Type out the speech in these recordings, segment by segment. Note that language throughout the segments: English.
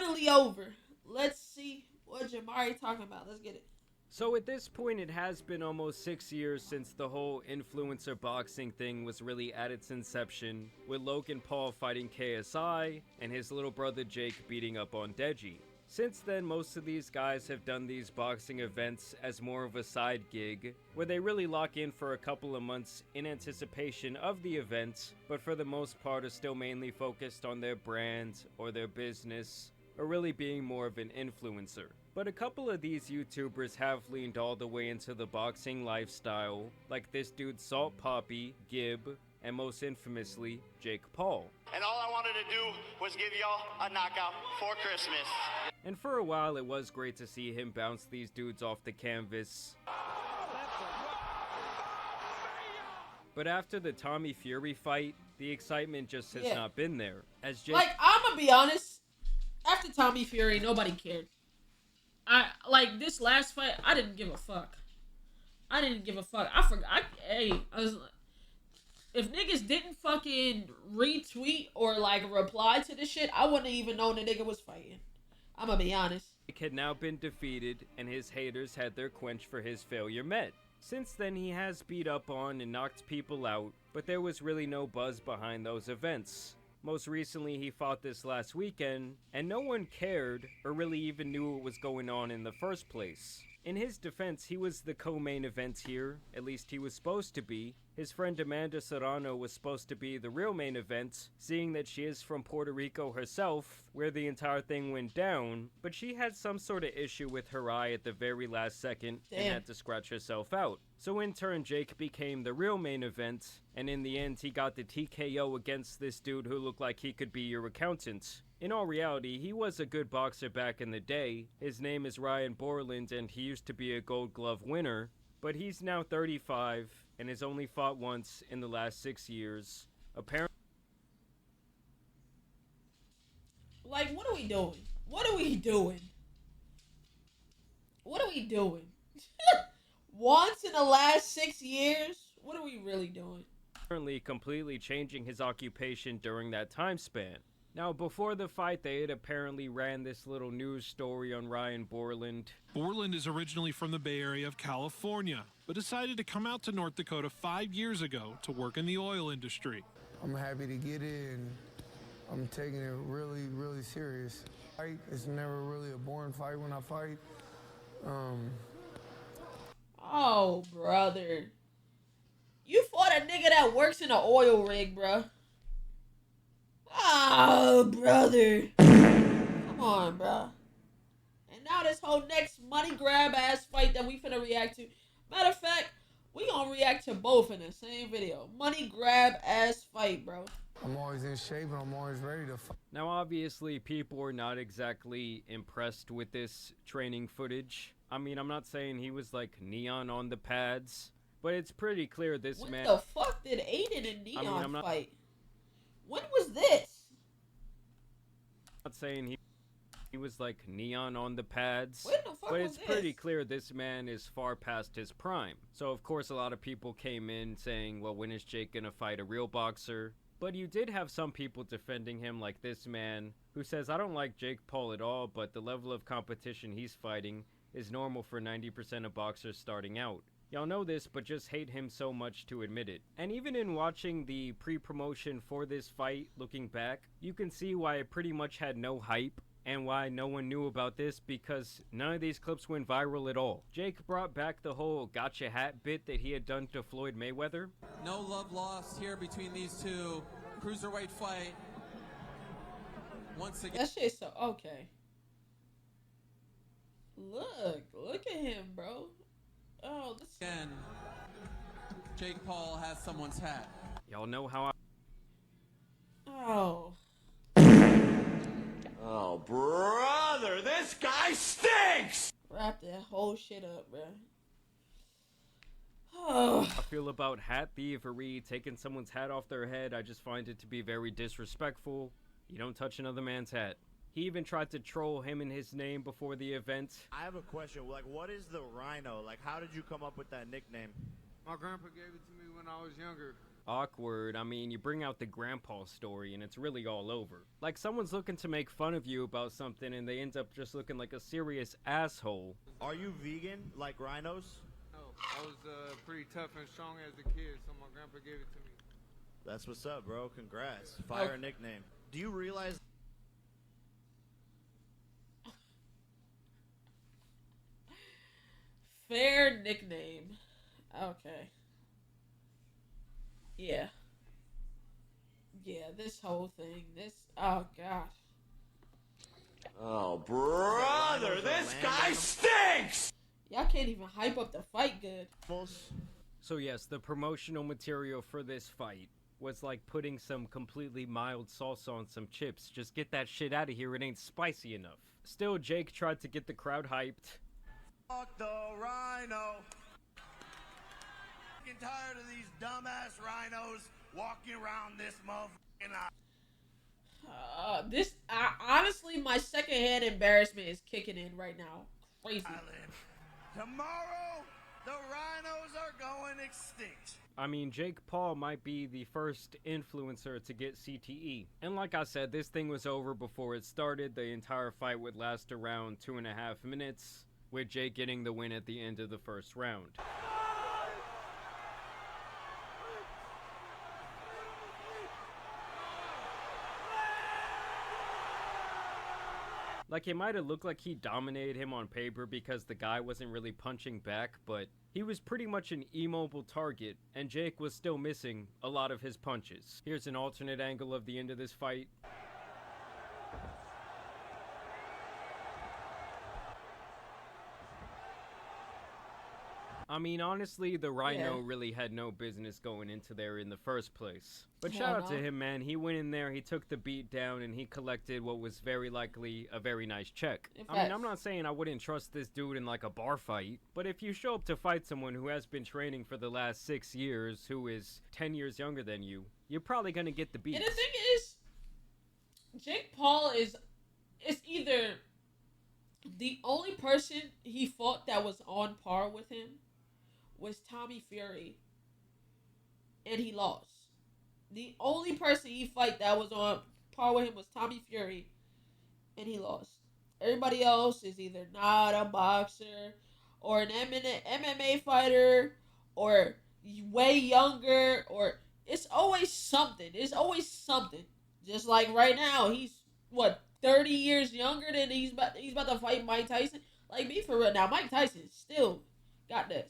finally over. Let's see what Jamari talking about. Let's get it. So at this point, it has been almost 6 years since the whole influencer boxing thing was really at its inception, with Logan Paul fighting KSI and his little brother Jake beating up on Deji. Since then, most of these guys have done these boxing events as more of a side gig, where they really lock in for a couple of months in anticipation of the event, but for the most part are still mainly focused on their brand or their business, or really being more of an influencer. But a couple of these YouTubers have leaned all the way into the boxing lifestyle, like this dude Salt Poppy, Gib, and most infamously, Jake Paul. And all I wanted to do was give y'all a knockout for Christmas. And for a while it was great to see him bounce these dudes off the canvas. But after the Tommy Fury fight, the excitement just has not been there. As Jake... Like, I'm gonna be honest, after Tommy Fury, nobody cared. Like, this last fight, I didn't give a fuck. I forgot. If niggas didn't fucking retweet or, like, reply to the shit, I wouldn't even known the nigga was fighting. I'm gonna be honest. Jake had now been defeated, and his haters had their quench for his failure met. Since then, he has beat up on and knocked people out, but there was really no buzz behind those events. Most recently, he fought this last weekend, and no one cared or really even knew what was going on in the first place. In his defense, he was the co-main event here, at least he was supposed to be. His friend Amanda Serrano was supposed to be the real main event, seeing that she is from Puerto Rico herself, where the entire thing went down, but she had some sort of issue with her eye at the very last second and had to scratch herself out. So in turn, Jake became the real main event, and in the end, he got the TKO against this dude who looked like he could be your accountant. In all reality, he was a good boxer back in the day. His name is Ryan Borland, and he used to be a Gold Glove winner, but he's now 35 and has only fought once in the last 6 years. Apparently, like, what are we doing? What are we doing? What are we doing? Once in the last 6 years? What are we really doing? Apparently completely changing his occupation during that time span. Now, before the fight, they had apparently ran this little news story on Ryan Borland. Borland is originally from the Bay Area of California, but decided to come out to North Dakota 5 years ago to work in the oil industry. I'm happy to get in. I'm taking it really, really serious. It's never really a boring fight when I fight. Oh, brother. You fought a nigga that works in an oil rig, bruh. Oh, brother. Come on, bro. And now this whole next money grab ass fight that we finna react to. Matter of fact, we gonna react to both in the same video. Money grab ass fight, bro. I'm always in shape and I'm always ready to fight. Now, obviously, people were not exactly impressed with this training footage. I mean, I'm not saying he was like neon on the pads, but it's pretty clear this man... What the fuck did Aiden and Neon fight? When was this? I'm not saying he was like neon on the pads, when the fuck but was it's this? pretty clear this man is far past his prime. So of course a lot of people came in saying, well, when is Jake gonna fight a real boxer? But you did have some people defending him, like this man who says, I don't like Jake Paul at all, but the level of competition he's fighting is normal for 90% of boxers starting out. Y'all know this, but just hate him so much to admit it. And even in watching the pre-promotion for this fight, looking back, you can see why it pretty much had no hype and why no one knew about this, because none of these clips went viral at all. Jake brought back the whole gotcha hat bit that he had done to Floyd Mayweather. No love lost here between these two. Cruiserweight fight. Once again. That shit's so okay. Look at him, bro. Oh, this again. Jake Paul has someone's hat. Y'all know how Oh. Oh, brother, this guy stinks! Wrap that whole shit up, bro. Oh. I feel about hat thievery, taking someone's hat off their head. I just find it to be very disrespectful. You don't touch another man's hat. He even tried to troll him and his name before the event. I have a question. Like, what is the Rhino? Like, how did you come up with that nickname? My grandpa gave it to me when I was younger. Awkward. I mean, you bring out the grandpa story and it's really all over. Like someone's looking to make fun of you about something and they end up just looking like a serious asshole. Are you vegan like rhinos? No, I was pretty tough and strong as a kid, so my grandpa gave it to me. That's what's up, bro. Congrats. Fire nickname. Do you realize? Fair nickname. Okay. Yeah. Yeah, this whole thing. Oh, gosh. Oh, brother, this guy stinks! Y'all can't even hype up the fight good. So yes, the promotional material for this fight was like putting some completely mild salsa on some chips. Just get that shit out of here, it ain't spicy enough. Still, Jake tried to get the crowd hyped. Fuck the rhino. Fucking tired of these dumbass rhinos walking around this motherfucking Honestly, my secondhand embarrassment is kicking in right now. Crazy. island. Tomorrow, the rhinos are going extinct. I mean, Jake Paul might be the first influencer to get CTE. And like I said, this thing was over before it started. The entire fight would last around 2.5 minutes, with Jake getting the win at the end of the first round. Like, it might have looked like he dominated him on paper because the guy wasn't really punching back, but he was pretty much an immobile target, and Jake was still missing a lot of his punches. Here's an alternate angle of the end of this fight. I mean, honestly, the Rhino really had no business going into there in the first place. But shout out to him, man. He went in there, he took the beat down, and he collected what was very likely a very nice check. I mean, I'm not saying I wouldn't trust this dude in like a bar fight, but if you show up to fight someone who has been training for the last 6 years, who is 10 years younger than you, you're probably gonna get the beat. And the thing is, Jake Paul is either the only person he fought that was on par with him was Tommy Fury, and he lost. The only person he fight that was on par with him was Tommy Fury, and he lost. Everybody else is either not a boxer, or an MMA fighter, or way younger, or it's always something. It's always something. Just like right now, he's, 30 years younger than he's about to fight Mike Tyson? Like, be for real now, Mike Tyson still got the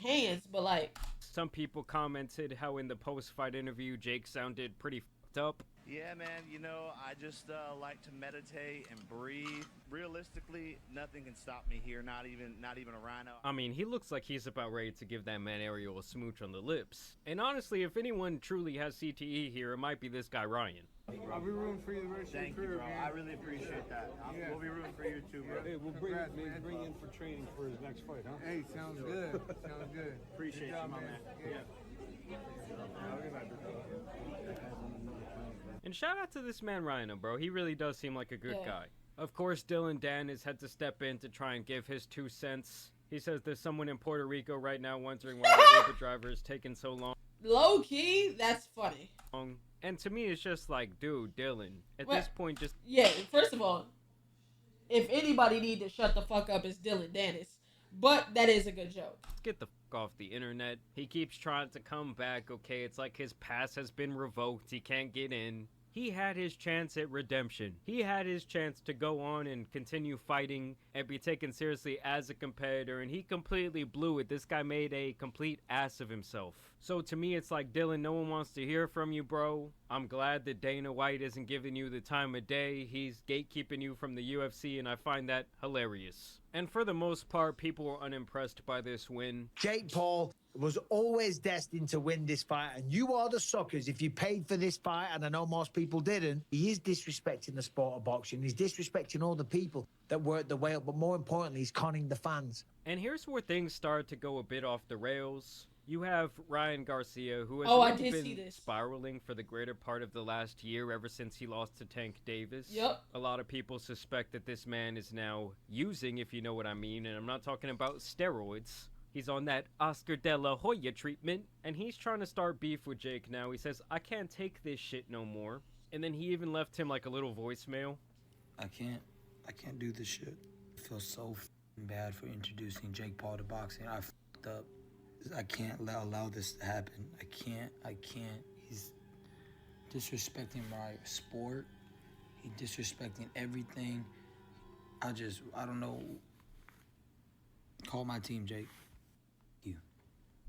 hands, but like, some people commented how in the post-fight interview Jake sounded pretty fucked up. Yeah, man, you know, I just like to meditate and breathe. Realistically, nothing can stop me here, not even a rhino. I mean, he looks like he's about ready to give that man Ariel a smooch on the lips. And honestly, if anyone truly has CTE here, it might be this guy Ryan. I'll be rooting for you the rest of Thank your you, career, bro. man. I really appreciate that. We'll be rooting for you too, bro. Hey, we'll bring you in for training for his next fight, huh? Hey, sounds good. Sounds good. Appreciate you, my man. Yeah. And shout out to this man Ryan, bro. He really does seem like a good guy. Of course, Dylan Dan has had to step in to try and give his 2 cents. He says there's someone in Puerto Rico right now wondering why the Uber driver is taking so long. low key, that's funny. And to me, it's just like, dude, Dylan, at this point, just... Yeah, first of all, if anybody need to shut the fuck up, it's Dylan Dennis. But that is a good joke. Get the fuck off the internet. He keeps trying to come back, okay? It's like his pass has been revoked. He can't get in. He had his chance at redemption. He had his chance to go on and continue fighting and be taken seriously as a competitor, and he completely blew it. This guy made a complete ass of himself. So to me, it's like, Dylan, no one wants to hear from you, bro. I'm glad that Dana White isn't giving you the time of day. He's gatekeeping you from the UFC, and I find that hilarious. And for the most part, people were unimpressed by this win. Jake Paul was always destined to win this fight, and you are the suckers if you paid for this fight, and I know most people didn't. He is disrespecting the sport of boxing. He's disrespecting all the people that worked the way up, but more importantly, he's conning the fans. And here's where things start to go a bit off the rails. You have Ryan Garcia, who has been spiraling for the greater part of the last year, ever since he lost to Tank Davis. Yep. A lot of people suspect that this man is now using, if you know what I mean, and I'm not talking about steroids. He's on that Oscar de la Hoya treatment, and he's trying to start beef with Jake now. He says, I can't take this shit no more. And then he even left him like a little voicemail. I can't do this shit. I feel so bad for introducing Jake Paul to boxing. I fucked up. I can't allow this to happen. I can't. He's disrespecting my sport. He's disrespecting everything. I don't know. Call my team, Jake. You.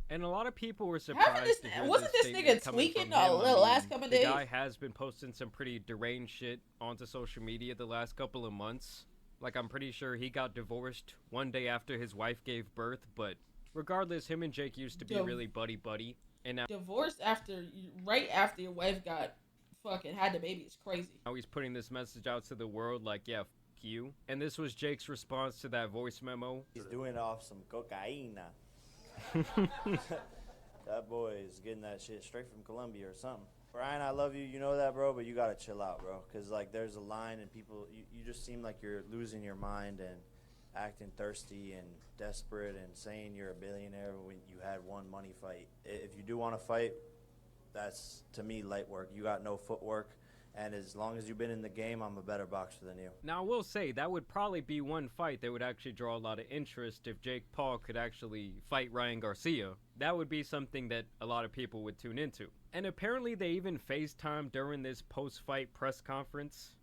And a lot of people were surprised to hear wasn't this this statement nigga coming tweaking from him. the last couple of days? The guy has been posting some pretty deranged shit onto social media the last couple of months. Like, I'm pretty sure he got divorced one day after his wife gave birth, but regardless, him and Jake used to be really buddy-buddy. And now divorced right after your wife got fucking had the baby is crazy. Now he's putting this message out to the world like, yeah, you. And this was Jake's response to that voice memo. He's doing it off some cocaine. That boy is getting that shit straight from Colombia or something. Ryan, I love you. You know that, bro, but you gotta chill out, bro. Because, like, there's a line and people, you just seem like you're losing your mind and acting thirsty and desperate and saying you're a billionaire when you had one money fight. If you do want to fight, that's, to me, light work. You got no footwork. And as long as you've been in the game, I'm a better boxer than you. Now, I will say, that would probably be one fight that would actually draw a lot of interest if Jake Paul could actually fight Ryan Garcia. That would be something that a lot of people would tune into. And apparently they even FaceTimed during this post-fight press conference.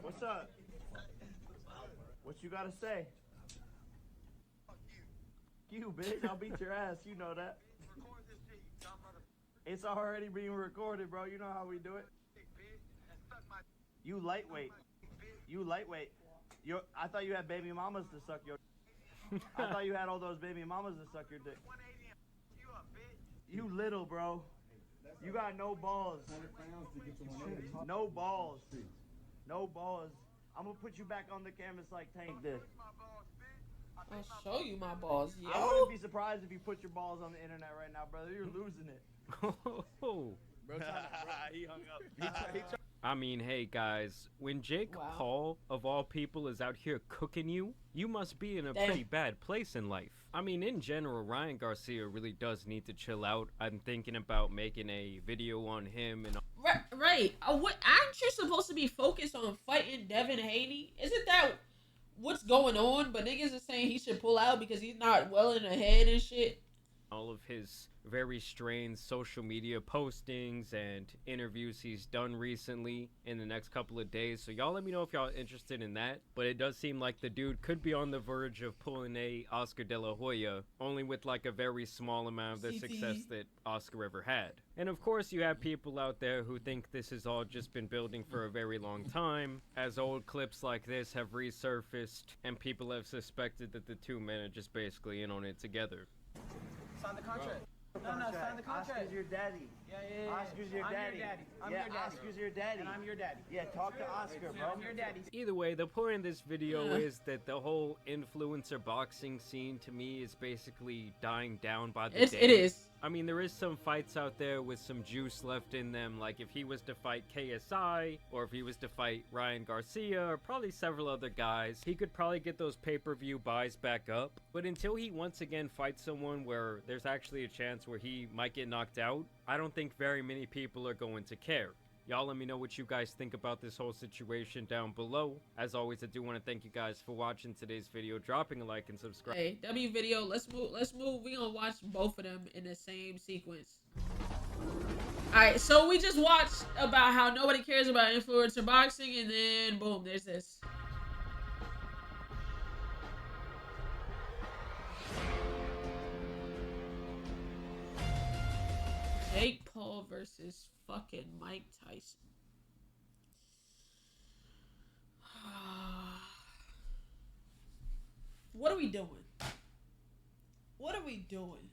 What's up? What you gotta say? You, bitch. I'll beat your ass. You know that. It's already being recorded, bro. You know how we do it. You lightweight. You lightweight. I thought you had baby mamas to suck your I thought you had all those baby mamas to suck your dick. You little, bro. You got no balls. No balls. No balls. I'm gonna put you back on the canvas like Tank did. I'll show you my balls, yo. I wouldn't be surprised if you put your balls on the internet right now, brother. You're losing it. Bro, he hung up. I mean, hey guys, when Jake Paul, of all people, is out here cooking you, you must be in a pretty bad place in life. I mean, in general, Ryan Garcia really does need to chill out. I'm thinking about making a video on him and... Right. Aren't you supposed to be focused on fighting Devin Haney? Isn't that what's going on? But niggas are saying he should pull out because he's not well in the head and shit. All of his very strange social media postings and interviews he's done recently in the next couple of days. So y'all let me know if y'all are interested in that. But it does seem like the dude could be on the verge of pulling a Oscar de la Hoya, only with like a very small amount of the success that Oscar ever had. And of course you have people out there who think this has all just been building for a very long time, as old clips like this have resurfaced and people have suspected that the two men are just basically in on it together. Sign the contract. No, sign the contract. Oscar's your daddy. Yeah. Oscar's your daddy. I'm your daddy. Oscar's your daddy. And I'm your daddy. Yeah, talk to Oscar, bro. I'm your daddy. Either way, the point of this video is that the whole influencer boxing scene to me is basically dying down by the day. It is. I mean, there is some fights out there with some juice left in them, like if he was to fight KSI, or if he was to fight Ryan Garcia, or probably several other guys, he could probably get those pay-per-view buys back up. But until he once again fights someone where there's actually a chance where he might get knocked out, I don't think very many people are going to care. Y'all let me know what you guys think about this whole situation down below. As always, I do want to thank you guys for watching today's video, dropping a like and subscribe. Hey, W video, let's move. We gonna watch both of them in the same sequence. Alright, so we just watched about how nobody cares about influencer boxing, and then boom, there's this. Jake Paul versus fucking Mike Tyson. What are we doing? What are we doing?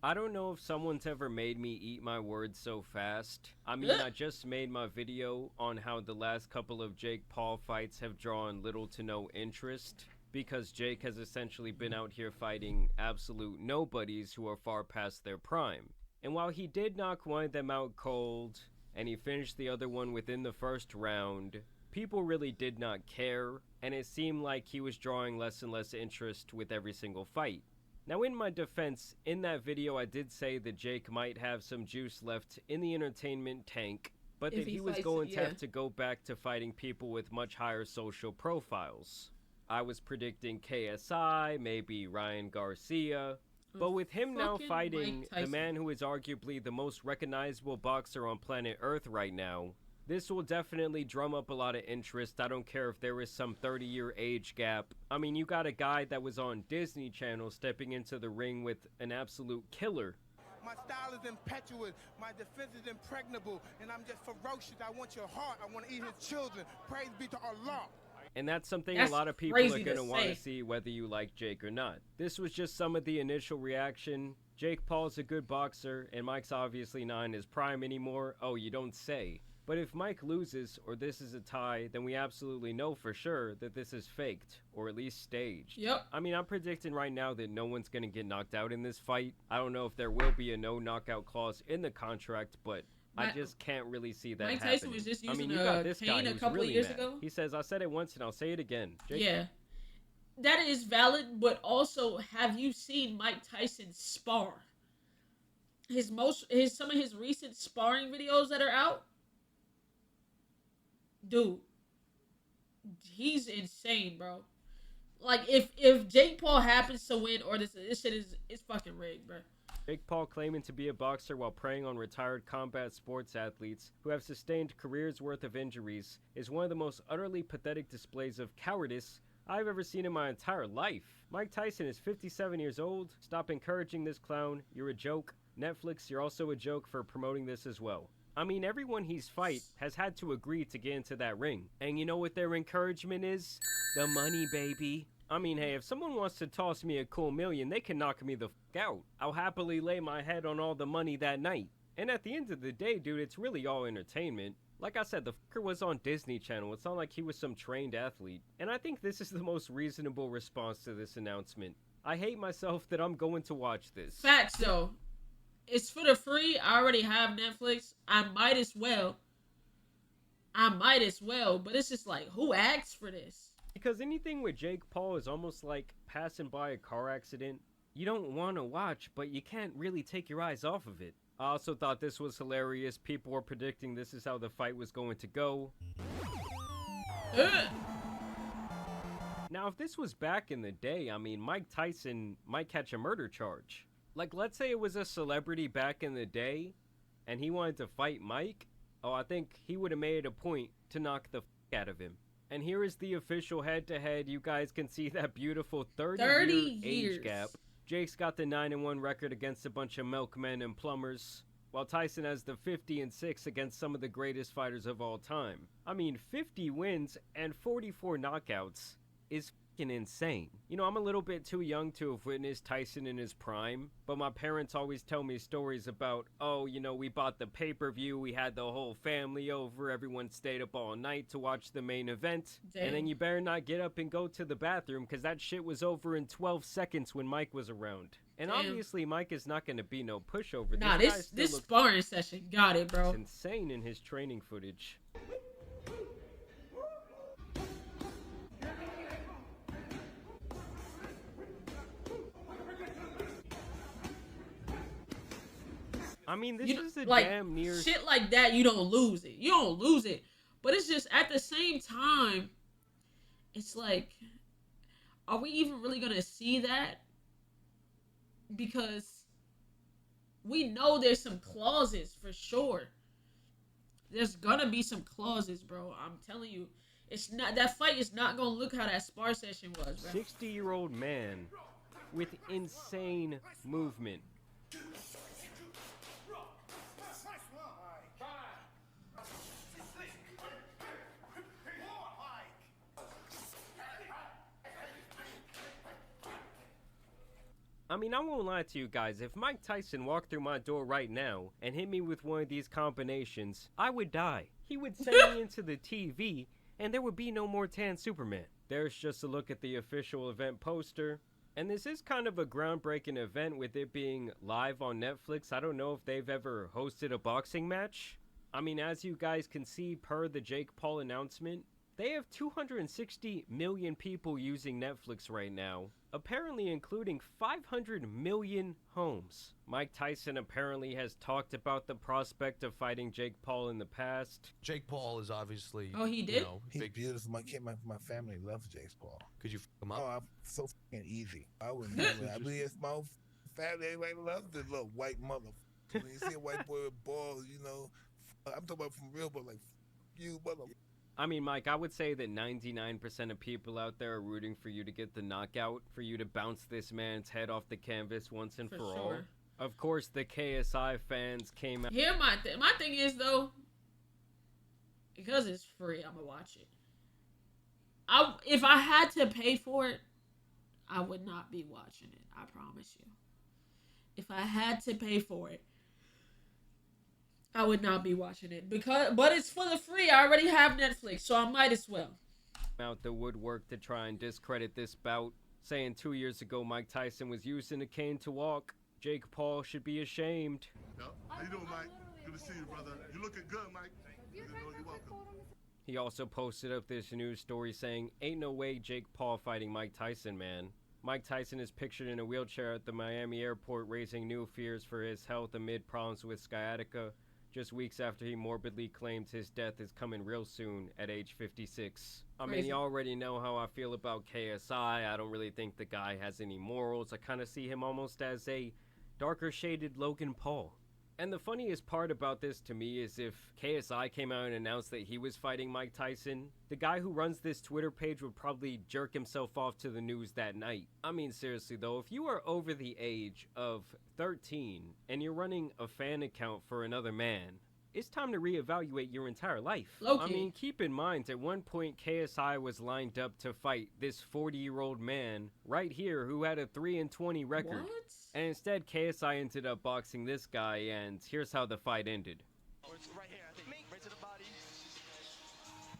I don't know if someone's ever made me eat my words so fast. I mean, I just made my video on how the last couple of Jake Paul fights have drawn little to no interest, because Jake has essentially been out here fighting absolute nobodies who are far past their prime. And while he did knock one of them out cold, and he finished the other one within the first round, People really did not care, and it seemed like he was drawing less and less interest with every single fight. Now, in my defense, in that video I did say that Jake might have some juice left in the entertainment tank, but that he was going to have to go back to fighting people with much higher social profiles. I was predicting KSI, maybe Ryan Garcia, but with him now fighting the man who is arguably the most recognizable boxer on planet Earth right now, this will definitely drum up a lot of interest. I don't care if there is some 30-year age gap. I mean, you got a guy that was on Disney Channel stepping into the ring with an absolute killer. My style is impetuous, my defense is impregnable, and I'm just ferocious. I want your heart, I want to eat his children. Praise be to Allah. And that's something a lot of people are going to want to see whether you like Jake or not. This was just some of the initial reaction. Jake Paul's a good boxer, and Mike's obviously not in his prime anymore. Oh, you don't say. But if Mike loses, or this is a tie, then we absolutely know for sure that this is faked, or at least staged. Yep. I mean, I'm predicting right now that no one's going to get knocked out in this fight. I don't know if there will be a no knockout clause in the contract, but I just can't really see that happening. Mike Tyson was just using pain a couple of years ago. He says, I said it once and I'll say it again. Jake? Yeah. That is valid, but also, have you seen Mike Tyson spar? Some of his recent sparring videos that are out? Dude, he's insane, bro. Like, if Jake Paul happens to win, or this shit is fucking rigged, bro. Jake Paul claiming to be a boxer while preying on retired combat sports athletes who have sustained careers worth of injuries is one of the most utterly pathetic displays of cowardice I've ever seen in my entire life. Mike Tyson is 57 years old. Stop encouraging this clown. You're a joke. Netflix, you're also a joke for promoting this as well. I mean, everyone he's fight has had to agree to get into that ring. And you know what their encouragement is? The money, baby. I mean, hey, if someone wants to toss me a cool million, they can knock me the fuck out. I'll happily lay my head on all the money that night. And at the end of the day, dude, it's really all entertainment. Like I said, the fucker was on Disney Channel. It's not like he was some trained athlete. And I think this is the most reasonable response to this announcement. I hate myself that I'm going to watch this. Facts, though. It's for the free. I already have Netflix. I might as well. But it's just like, who asked for this? Because anything with Jake Paul is almost like passing by a car accident. You don't want to watch, but you can't really take your eyes off of it. I also thought this was hilarious. People were predicting this is how the fight was going to go. Now, if this was back in the day, I mean, Mike Tyson might catch a murder charge. Like, let's say it was a celebrity back in the day, and he wanted to fight Mike. Oh, I think he would have made a point to knock the f*** out of him. And here is the official head-to-head. You guys can see that beautiful 30-year age gap. Jake's got the 9-1 record against a bunch of milkmen and plumbers, while Tyson has the 50-6 against some of the greatest fighters of all time. I mean, 50 wins and 44 knockouts is fucking insane. You know, I'm a little bit too young to have witnessed Tyson in his prime, but my parents always tell me stories about, oh, you know, we bought the pay-per-view, we had the whole family over, everyone stayed up all night to watch the main event, and then you better not get up and go to the bathroom, because that shit was over in 12 seconds when Mike was around. And obviously, Mike is not going to be no pushover. Nah, this sparring session got it, bro. Insane in his training footage. I mean, this is a damn near... Shit like that, you don't lose it. You don't lose it. But it's just, at the same time, it's like, are we even really going to see that? Because we know there's some clauses for sure. There's going to be some clauses, bro. I'm telling you. It's not, that fight is not going to look how that spar session was, bro. 60-year-old man with insane movement. I mean, I won't lie to you guys, if Mike Tyson walked through my door right now and hit me with one of these combinations, I would die. He would send me into the TV, and there would be no more tan Superman. There's just a look at the official event poster. And this is kind of a groundbreaking event with it being live on Netflix. I don't know if they've ever hosted a boxing match. I mean, as you guys can see per the Jake Paul announcement, They have 260 million people using Netflix right now, apparently including 500 million homes. Mike Tyson apparently has talked about the prospect of fighting Jake Paul in the past. Jake Paul is obviously, Oh, he did? you know, He's big. beautiful. My family loves Jake Paul. Could you f him up? Oh, I'm so fucking easy. I wouldn't do it. I mean, it's my family. Everybody loves this little white mother. When you see a white boy with balls, you know, I'm talking about from real, but like, you mother. I mean, Mike, I would say that 99% of people out there are rooting for you to get the knockout, for you to bounce this man's head off the canvas once and for all. Of course, the KSI fans came out. Here, my thing is, though, because it's free, I'm going to watch it. If I had to pay for it, I would not be watching it. I promise you. If I had to pay for it, I would not be watching it but it's for the free. I already have Netflix, so I might as well. Out the woodwork to try and discredit this bout, saying 2 years ago Mike Tyson was using a cane to walk. Jake Paul should be ashamed. Yep. How you doing, Mike? Good to see you, brother. You looking good, Mike. You're welcome. He also posted up this news story saying, "Ain't no way Jake Paul fighting Mike Tyson, man." Mike Tyson is pictured in a wheelchair at the Miami airport, raising new fears for his health amid problems with sciatica, just weeks after he morbidly claims his death is coming real soon at age 56. I mean, you already know how I feel about KSI. I don't really think the guy has any morals. I kind of see him almost as a darker shaded Logan Paul. And the funniest part about this to me is if KSI came out and announced that he was fighting Mike Tyson, the guy who runs this Twitter page would probably jerk himself off to the news that night. I mean, seriously though, if you are over the age of 13 and you're running a fan account for another man, it's time to reevaluate your entire life. Low-key. I mean, keep in mind, at one point KSI was lined up to fight this 40-year-old man right here who had a 3-20 record. What? And instead, KSI ended up boxing this guy, and here's how the fight ended. Right here, I think. Right to the body.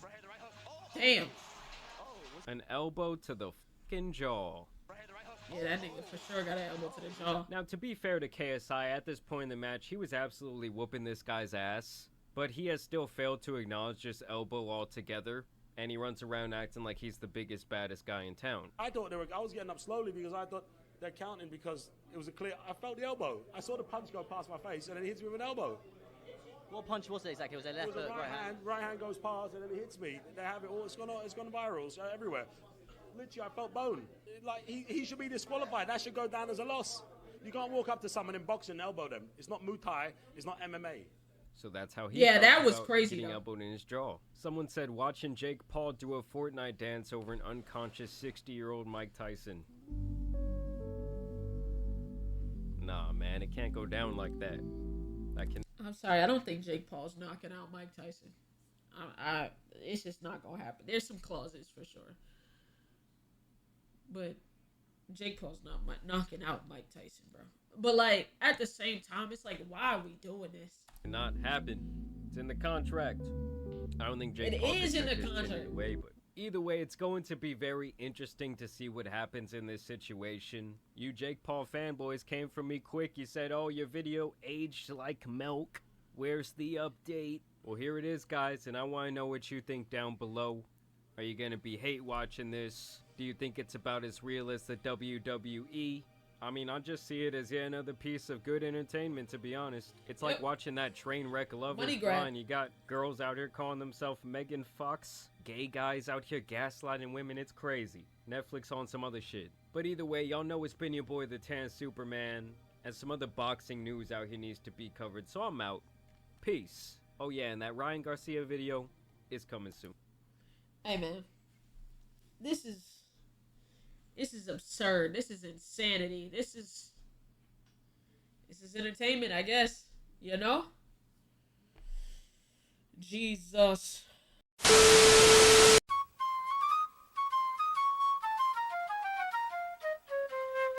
Right here, the right hook. Damn. An elbow to the fucking jaw. Yeah, that nigga for sure got an elbow to the jaw. Now, to be fair to KSI, at this point in the match, he was absolutely whooping this guy's ass, but he has still failed to acknowledge this elbow altogether, and he runs around acting like he's the biggest, baddest guy in town. I thought I was getting up slowly because I thought they're counting because it was a clear. I felt the elbow. I saw the punch go past my face, and then he hits me with an elbow. What punch was it exactly? Was it left It was a right hand? Right hand goes past, and then he hits me. They have it all. It's gone viral. It's everywhere. Literally, I felt bone. Like he should be disqualified. That should go down as a loss. You can't walk up to someone in boxing and elbow them. It's not Muay Thai. It's not MMA. So that's how he. Yeah, that felt was about crazy, getting though. elbowed in his jaw. Someone said watching Jake Paul do a Fortnite dance over an unconscious 60-year-old Mike Tyson. Nah, man, it can't go down like that. I'm sorry, I don't think Jake Paul's knocking out Mike Tyson. It's just not gonna happen. There's some clauses for sure, but Jake Paul's not knocking out Mike Tyson, bro. But like at the same time, it's like, why are we doing this? Not happen. It's in the contract. I don't think Jake Paul is in the could take contract. it away, but either way, it's going to be very interesting to see what happens in this situation. You Jake Paul fanboys came for me quick. You said, "Oh, your video aged like milk. Where's the update?" Well, here it is, guys, and I want to know what you think down below. Are you going to be hate watching this? Do you think it's about as real as the WWE? I mean, I just see it as yet another piece of good entertainment, to be honest. It's like watching that train wreck of lovers blind. You got girls out here calling themselves Megan Fox, gay guys out here gaslighting women. It's crazy. Netflix on some other shit. But either way, y'all know it's been your boy, the Tan Superman, and some other boxing news out here needs to be covered. So I'm out. Peace. Oh yeah, and that Ryan Garcia video is coming soon. Hey man, this is absurd. This is insanity. This is entertainment, I guess. You know? Jesus.